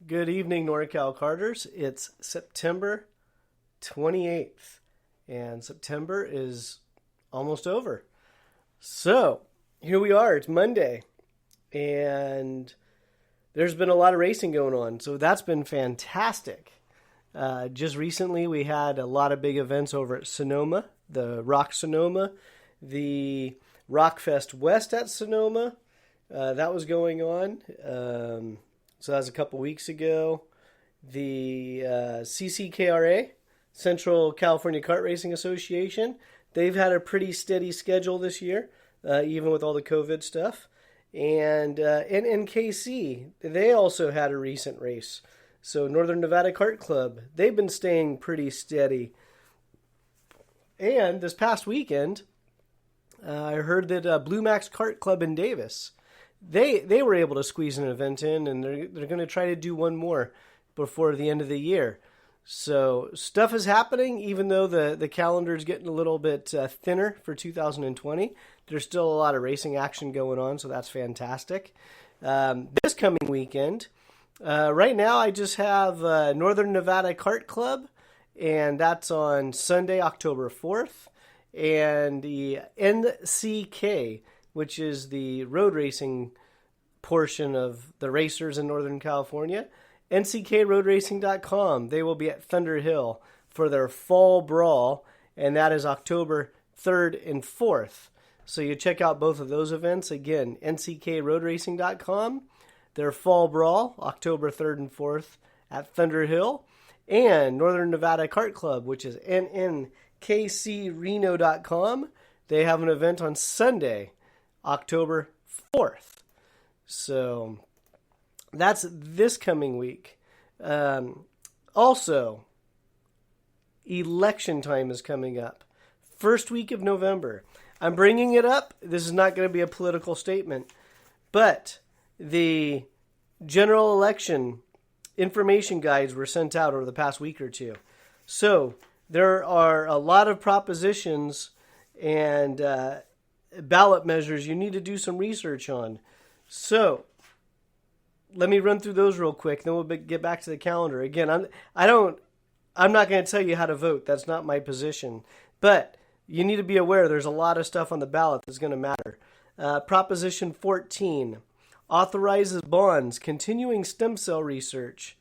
Good evening, Norcal Karters. It's September 28th, and September is almost over. So, here we are. It's Monday, and there's been a lot of racing going on, so that's been fantastic. Just recently, we had a lot of big events over at Sonoma, the Rock Sonoma, the Rockfest West at Sonoma. That was going on. So that was a couple weeks ago. The CCKRA, Central California Kart Racing Association, they've had a pretty steady schedule this year, even with all the COVID stuff. And NKC, they also had a recent race. So Northern Nevada Kart Club, they've been staying pretty steady. And this past weekend, I heard that Blue Max Kart Club in Davis, they were able to squeeze an event in, and they're going to try to do one more before the end of the year. So stuff is happening, even though the calendar is getting a little bit thinner for 2020. There's still a lot of racing action going on, so that's fantastic. This coming weekend, right now I just have Northern Nevada Kart Club, and that's on Sunday, October 4th, and the NCK, which is the road racing portion of the racers in Northern California. NCKRoadRacing.com. They will be at Thunder Hill for their fall brawl, and that is October 3rd and 4th. So you check out both of those events. Again, NCKRoadRacing.com. Their fall brawl, October 3rd and 4th at Thunder Hill. And Northern Nevada Kart Club, which is NNKCReno.com. They have an event on Sunday, October 4th. So that's this coming week. Also, election time is coming up. First week of November. I'm bringing it up. This is not going to be a political statement. But the general election information guides were sent out over the past week or two. So there are a lot of propositions and ballot measures you need to do some research on. So let me run through those real quick, then we'll get back to the calendar. Again, I'm not going to tell you how to vote. That's not my position. But you need to be aware there's a lot of stuff on the ballot that's going to matter. Proposition 14 authorizes bonds continuing stem cell research.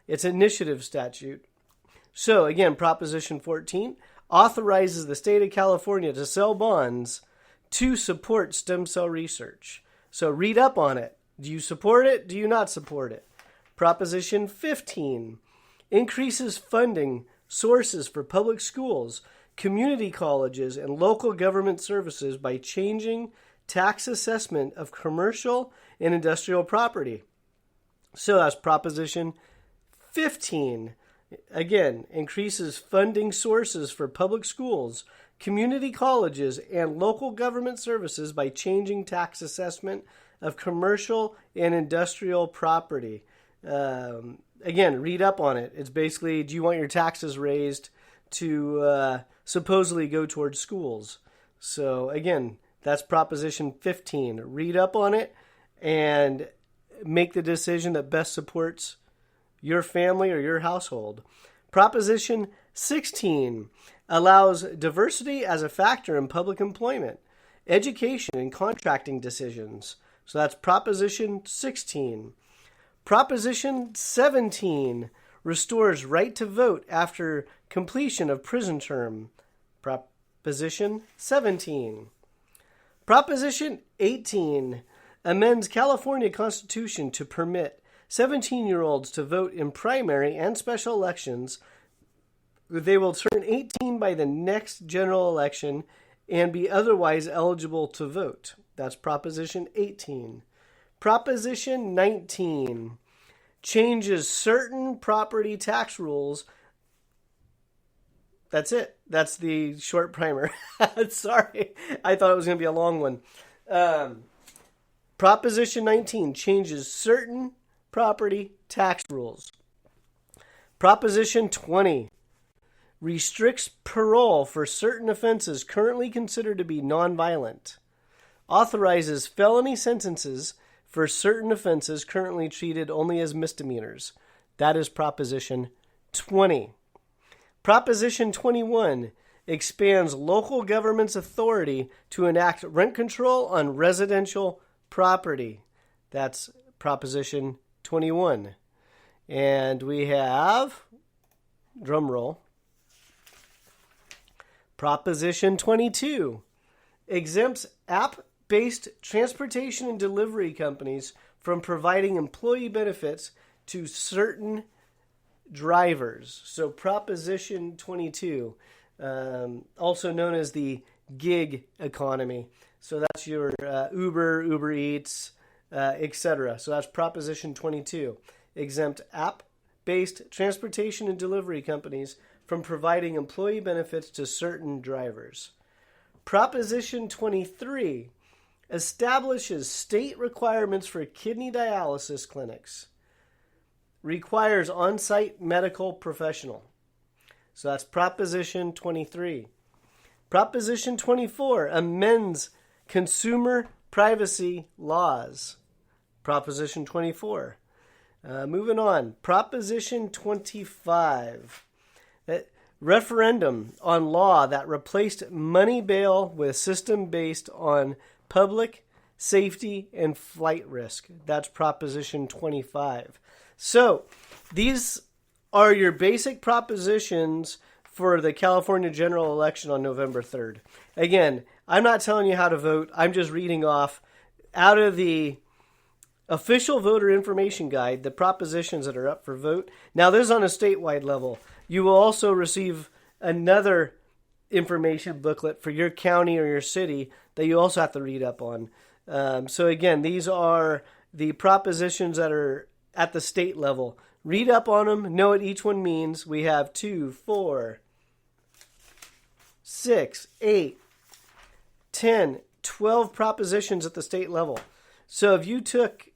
It's an initiative statute. So again, Proposition 14 authorizes the state of California to sell bonds to support stem cell research. So read up on it. Do you support it? Do you not support it? Proposition 15 increases funding sources for public schools, community colleges, and local government services by changing tax assessment of commercial and industrial property. So that's Proposition 15. Again, increases funding sources for public schools, community colleges, and local government services by changing tax assessment of commercial and industrial property. Again, read up on it. It's basically, do you want your taxes raised to supposedly go towards schools? So again, that's Proposition 15. Read up on it and make the decision that best supports your family or your household. Proposition 16 allows diversity as a factor in public employment, education, and contracting decisions. So that's Proposition 16. Proposition 17 restores right to vote after completion of prison term. Proposition 17. Proposition 18 amends California Constitution to permit 17-year-olds to vote in primary and special elections. They will turn 18 by the next general election and be otherwise eligible to vote. That's Proposition 18. Proposition 19 changes certain property tax rules. That's it. That's the short primer. Sorry, I thought it was going to be a long one. Proposition 19 changes certain property tax rules. Proposition 20 restricts parole for certain offenses currently considered to be nonviolent. Authorizes felony sentences for certain offenses currently treated only as misdemeanors. That is Proposition 20. Proposition 21 expands local government's authority to enact rent control on residential property. That's Proposition 21. And we have, drum roll, Proposition 22 exempts app-based transportation and delivery companies from providing employee benefits to certain drivers. So Proposition 22, also known as the gig economy. So that's your Uber, Uber Eats, etc. So that's Proposition 22. Exempt app-based transportation and delivery companies from providing employee benefits to certain drivers. Proposition 23 establishes state requirements for kidney dialysis clinics. Requires on-site medical professional. So that's Proposition 23. Proposition 24 amends consumer privacy laws. Proposition 24. Moving on. Proposition 25. Referendum on law that replaced money bail with system based on public safety and flight risk. That's Proposition 25. So these are your basic propositions for the California general election on November 3rd. Again, I'm not telling you how to vote. I'm just reading off out of the official voter information guide, the propositions that are up for vote. Now, this is on a statewide level. You will also receive another information booklet for your county or your city that you also have to read up on. So again, these are the propositions that are at the state level. Read up on them, know what each one means. We have 2, 4, 6, 8, 10, 12 propositions at the state level. So if you took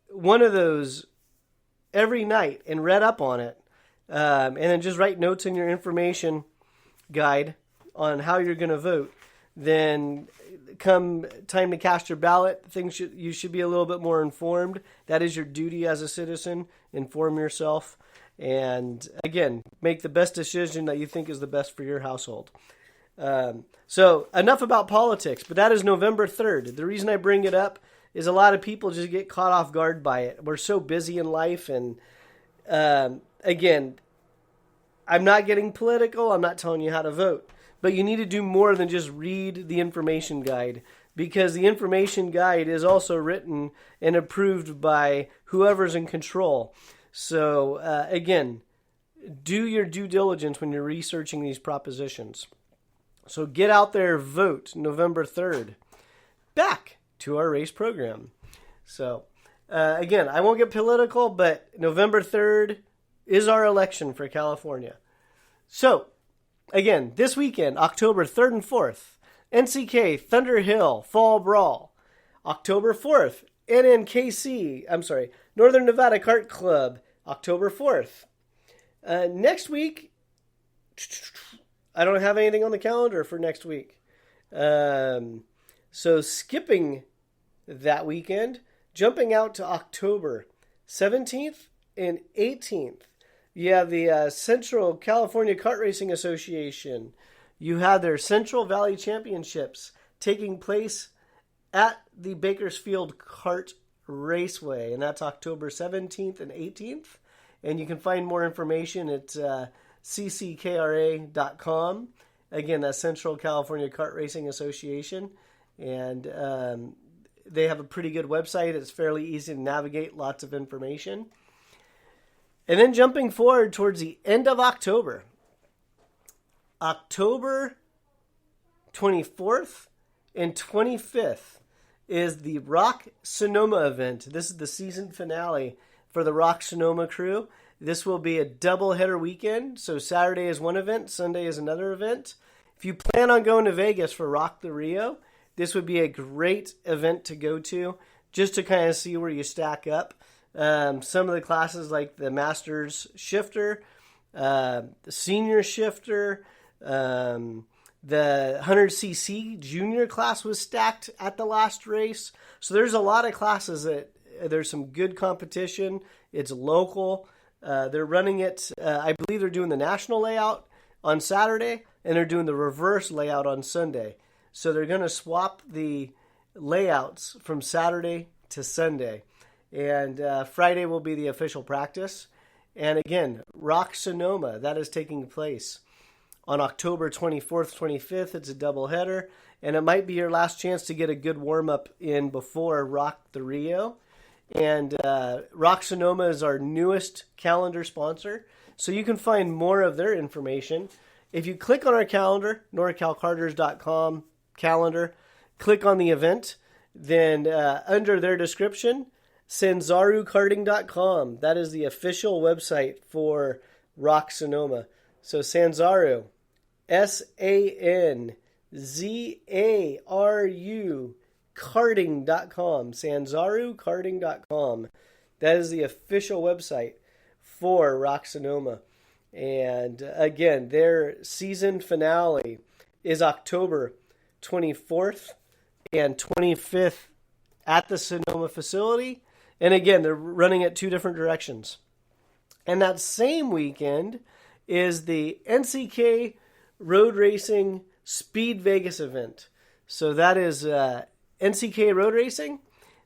one of those every night and read up on it, and then just write notes in your information guide on how you're going to vote, then come time to cast your ballot, you should be a little bit more informed. That is your duty as a citizen. Inform yourself. And again, make the best decision that you think is the best for your household. So enough about politics, but that is November 3rd. The reason I bring it up is a lot of people just get caught off guard by it. We're so busy in life. And again, I'm not getting political. I'm not telling you how to vote. But you need to do more than just read the information guide, because the information guide is also written and approved by whoever's in control. So again, do your due diligence when you're researching these propositions. So get out there, vote November 3rd. Back to our race program. So again, I won't get political, but November 3rd is our election for California. So again, this weekend, October 3rd and 4th, NCK Thunder Hill Fall Brawl. October 4th, Northern Nevada Kart Club, October 4th. Next week, I don't have anything on the calendar for next week. So skipping that weekend, jumping out to October 17th and 18th. You have the Central California Kart Racing Association. You have their Central Valley Championships taking place at the Bakersfield Kart Raceway, and that's October 17th and 18th. And you can find more information at cckra.com. Again, that's Central California Kart Racing Association. And they have a pretty good website. It's fairly easy to navigate, lots of information. And then jumping forward towards the end of October, October 24th and 25th is the Rock Sonoma event. This is the season finale for the Rock Sonoma crew. This will be a double-header weekend. So Saturday is one event, Sunday is another event. If you plan on going to Vegas for Rock the Rio, this would be a great event to go to just to kind of see where you stack up. Some of the classes like the Masters Shifter, the Senior Shifter, the 100cc Junior class was stacked at the last race. So there's a lot of classes that there's some good competition. It's local. They're running it, I believe they're doing the national layout on Saturday, and they're doing the reverse layout on Sunday. So they're going to swap the layouts from Saturday to Sunday. And Friday will be the official practice. And again, Rock Sonoma, that is taking place on October 24th, 25th. It's a doubleheader. And it might be your last chance to get a good warm-up in before Rock the Rio. And Rock Sonoma is our newest calendar sponsor. So you can find more of their information. If you click on our calendar, norcalkarters.com calendar, click on the event, then under their description, sanzarukarting.com. That is the official website for Rock Sonoma. So Sanzaru, SANZARU karting.com, sanzarukarting.com. That is the official website for Rock Sonoma. And again, their season finale is October 24th and 25th at the Sonoma facility. And again, they're running it two different directions. And that same weekend is the NCK Road Racing Speed Vegas event. So that is NCK Road Racing.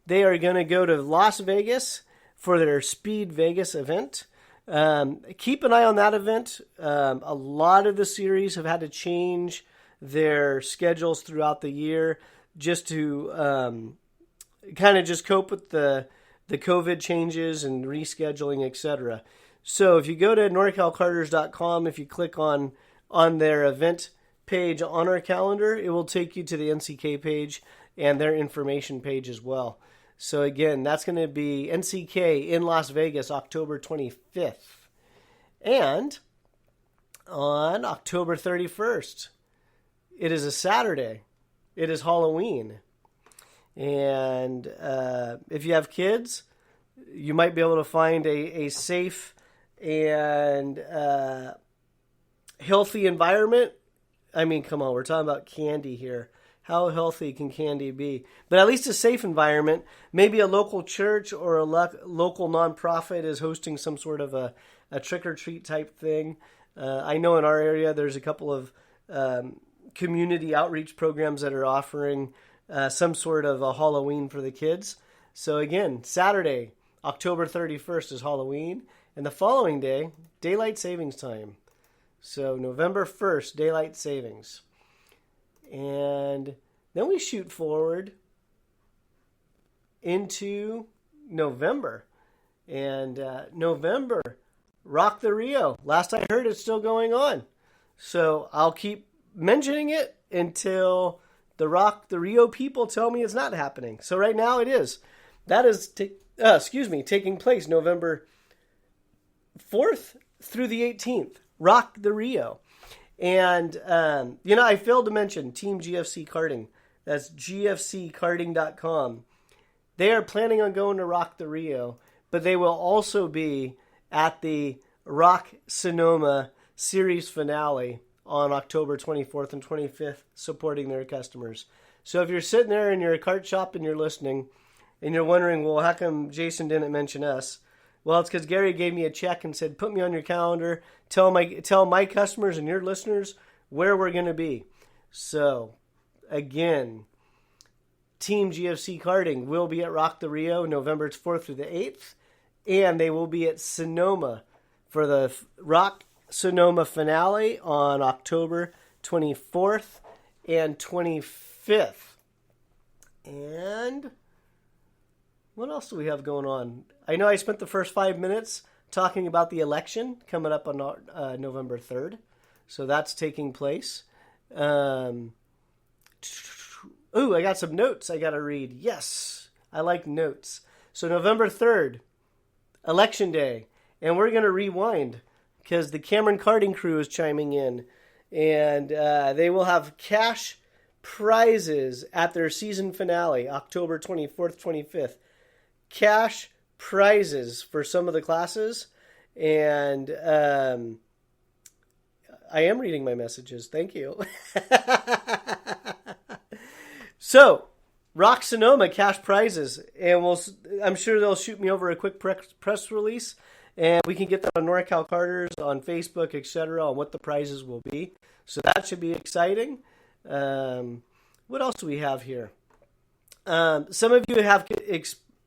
They are going to go to Las Vegas for their Speed Vegas event. Keep an eye on that event. A lot of the series have had to change their schedules throughout the year just to kind of just cope with the COVID changes and rescheduling, etc. So if you go to norcalkarters.com, if you click on their event page on our calendar, it will take you to the NCK page and their information page as well. So again, that's going to be NCK in Las Vegas, October 25th. And on October 31st, it is a Saturday. It is Halloween. And if you have kids, you might be able to find a safe and healthy environment. I mean, come on, we're talking about candy here. How healthy can candy be? But at least a safe environment. Maybe a local church or a local nonprofit is hosting some sort of a trick-or-treat type thing. I know in our area there's a couple of community outreach programs that are offering some sort of a Halloween for the kids. So again, Saturday, October 31st is Halloween. And the following day, daylight savings time. So November 1st, daylight savings. And then we shoot forward into November. And November, Rock the Rio. Last I heard, it's still going on. So I'll keep mentioning it until the Rock the Rio people tell me it's not happening. So right now it is. That is, taking place November 4th through the 18th. Rock the Rio. And, I failed to mention Team GFC Karting. That's gfckarting.com. They are planning on going to Rock the Rio, but they will also be at the Rock Sonoma series finale on October 24th and 25th, supporting their customers. So if you're sitting there in your kart shop and you're listening, and you're wondering, well, how come Jason didn't mention us? Well, it's because Gary gave me a check and said, put me on your calendar, tell my customers and your listeners where we're going to be. So, again, Team GFC Karting will be at Rock the Rio November 4th through the 8th, and they will be at Sonoma for the Rock Sonoma finale on October 24th and 25th. And what else do we have going on? I know I spent the first 5 minutes talking about the election coming up on November 3rd. So that's taking place. I got some notes I got to read. Yes, I like notes. So November 3rd, Election Day. And we're going to rewind because the Cameron Karting crew is chiming in. And they will have cash prizes at their season finale, October 24th, 25th. Cash prizes for some of the classes, and I am reading my messages. Thank you. So, Rock Sonoma cash prizes, and I'm sure they'll shoot me over a quick press release, And we can get that on Norcal Karters, on Facebook, etc., on what the prizes will be. So that should be exciting. What else do we have here? Some of you have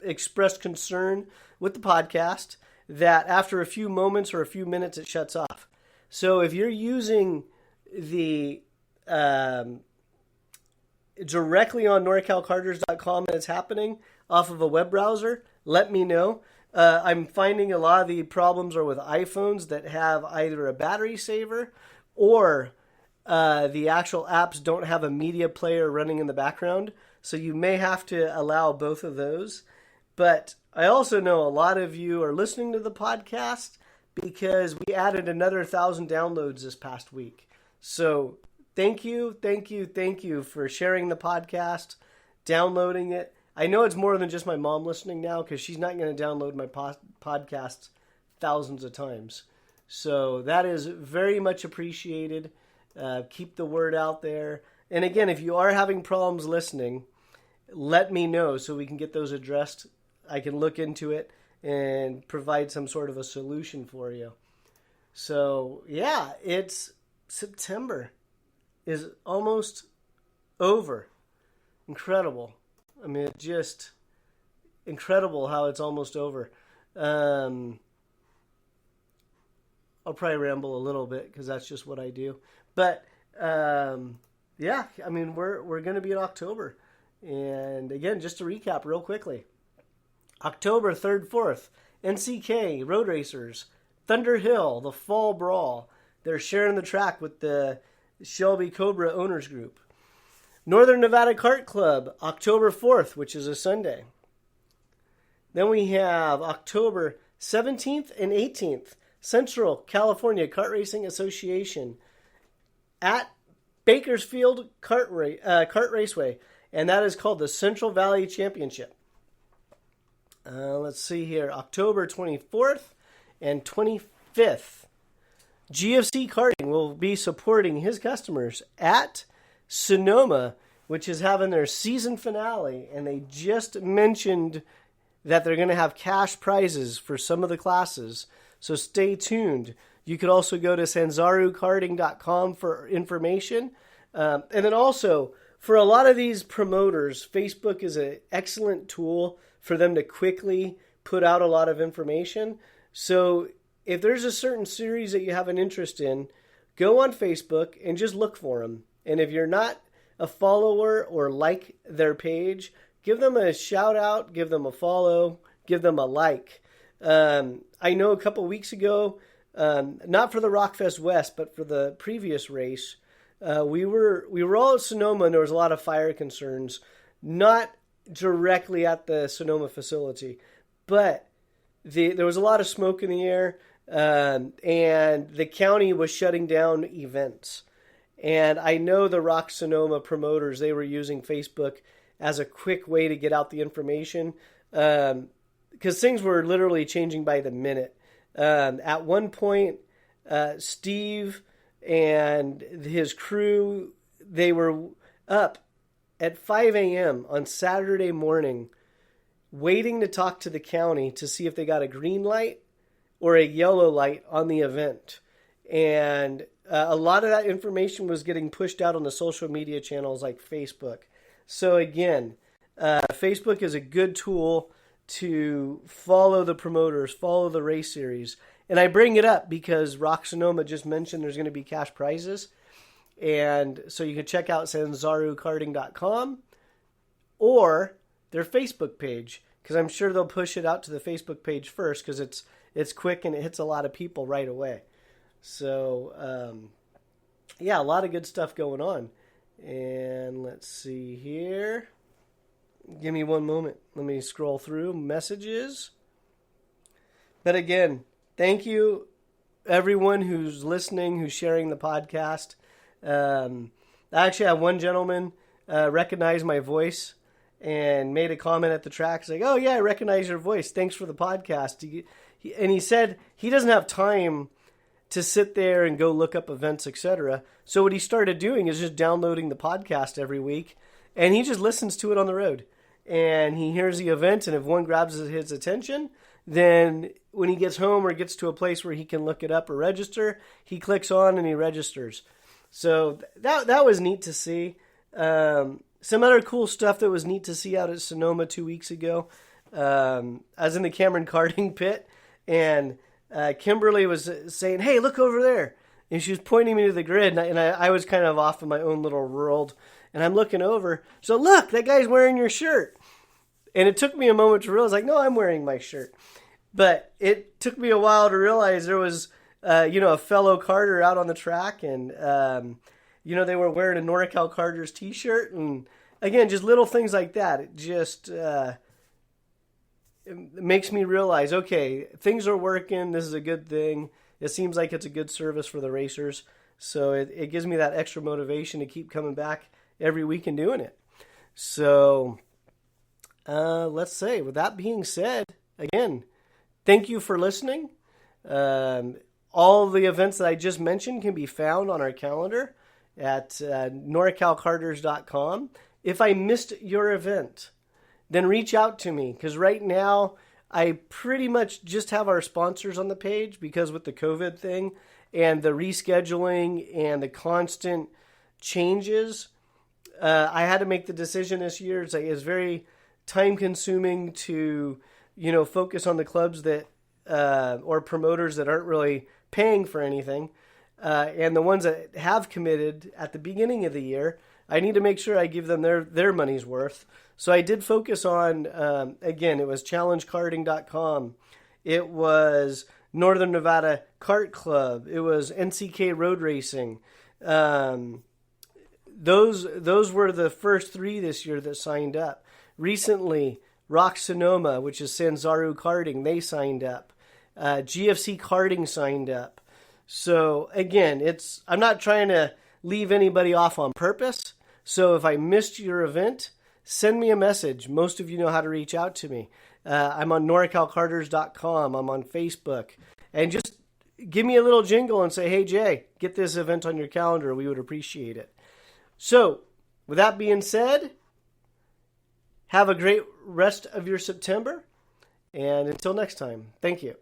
expressed concern with the podcast that after a few moments or a few minutes, it shuts off. So if you're using the directly on norcalkarters.com and it's happening off of a web browser, let me know. I'm finding a lot of the problems are with iPhones that have either a battery saver or the actual apps don't have a media player running in the background. So you may have to allow both of those. But I also know a lot of you are listening to the podcast because we added another 1,000 downloads this past week. So thank you for sharing the podcast, downloading it. I know it's more than just my mom listening now because she's not going to download my podcasts thousands of times. So that is very much appreciated. Keep the word out there. And again, if you are having problems listening, let me know so we can get those addressed. I can look into it and provide some sort of a solution for you. So yeah, it's September is almost over. Incredible. I mean, it's just incredible how it's almost over. I'll probably ramble a little bit because that's just what I do. But yeah, I mean, we're going to be in October. And again, just to recap real quickly. October 3rd, 4th, NCK, Road Racers, Thunder Hill, the Fall Brawl. They're sharing the track with the Shelby Cobra Owners Group. Northern Nevada Kart Club, October 4th, which is a Sunday. Then we have October 17th and 18th, Central California Kart Racing Association at Bakersfield Kart Raceway, and that is called the Central Valley Championship. Let's see here, October 24th and 25th. GFC Karting will be supporting his customers at Sonoma, which is having their season finale, and they just mentioned that they're going to have cash prizes for some of the classes, so stay tuned. You could also go to sanzarukarting.com for information. And then also, for a lot of these promoters, Facebook is an excellent tool for them to quickly put out a lot of information. So if there's a certain series that you have an interest in, go on Facebook and just look for them. And if you're not a follower or like their page, give them a shout out, give them a follow, give them a like. I know a couple weeks ago, not for the Rockfest West, but for the previous race, we were all at Sonoma and there was a lot of fire concerns, not directly at the Sonoma facility, but there was a lot of smoke in the air, and the county was shutting down events. And I know the Rock Sonoma promoters, they were using Facebook as a quick way to get out the information, because things were literally changing by the minute. At one point, Steve and his crew, they were up at 5 a.m. on Saturday morning waiting to talk to the county to see if they got a green light or a yellow light on the event. And a lot of that information was getting pushed out on the social media channels like Facebook. So again, Facebook is a good tool to follow the promoters, follow the race series. And I bring it up because Rock Sonoma just mentioned there's going to be cash prizes. And so you can check out sanzarukarting.com or their Facebook page, because I'm sure they'll push it out to the Facebook page first because it's quick and it hits a lot of people right away. So, yeah, a lot of good stuff going on. And let's see here. Give me one moment. Let me scroll through messages. But again, thank you, everyone who's listening, who's sharing the podcast. I actually had one gentleman recognize my voice and made a comment at the track. He's like, oh, yeah, I recognize your voice. Thanks for the podcast. And he said he doesn't have time to sit there and go look up events, etc. So what he started doing is just downloading the podcast every week, and he just listens to it on the road. and he hears the event, and if one grabs his attention, then when he gets home or gets to a place where he can look it up or register, he clicks on and he registers. So that was neat to see. Some other cool stuff that was neat to see out at Sonoma 2 weeks ago. I was in the Cameron karting pit, and Kimberly was saying, "Hey, look over there." And she was pointing me to the grid, and I was kind of off in my own little world. And I'm looking over. So look, that guy's wearing your shirt. And it took me a moment to realize, like, no, I'm wearing my shirt. But it took me a while to realize there was, a fellow karter out on the track. And, they were wearing a Norcal Karters t-shirt. And, again, just little things like that. It just it makes me realize, okay, things are working. This is a good thing. It seems like it's a good service for the racers. So it gives me that extra motivation to keep coming back every week and doing it. So let's say, with that being said, again, thank you for listening. All the events that I just mentioned can be found on our calendar at norcalkarters.com. If I missed your event, then reach out to me, because right now I pretty much just have our sponsors on the page, because with the COVID thing and the rescheduling and the constant changes, I had to make the decision this year. It's very time consuming to, focus on the clubs that, or promoters that aren't really paying for anything. And the ones that have committed at the beginning of the year, I need to make sure I give them their money's worth. So I did focus on, again, it was challengekarting.com. It was Northern Nevada Kart Club. It was NCK Road Racing. Those were the first 3 this year that signed up. Recently, Rock Sonoma, which is Sanzaru Karting, they signed up. GFC Karting signed up. So again, I'm not trying to leave anybody off on purpose. So if I missed your event, send me a message. Most of you know how to reach out to me. I'm on norcalkarters.com. I'm on Facebook. And just give me a little jingle and say, "Hey, Jay, get this event on your calendar." We would appreciate it. So, with that being said, have a great rest of your September. And until next time, thank you.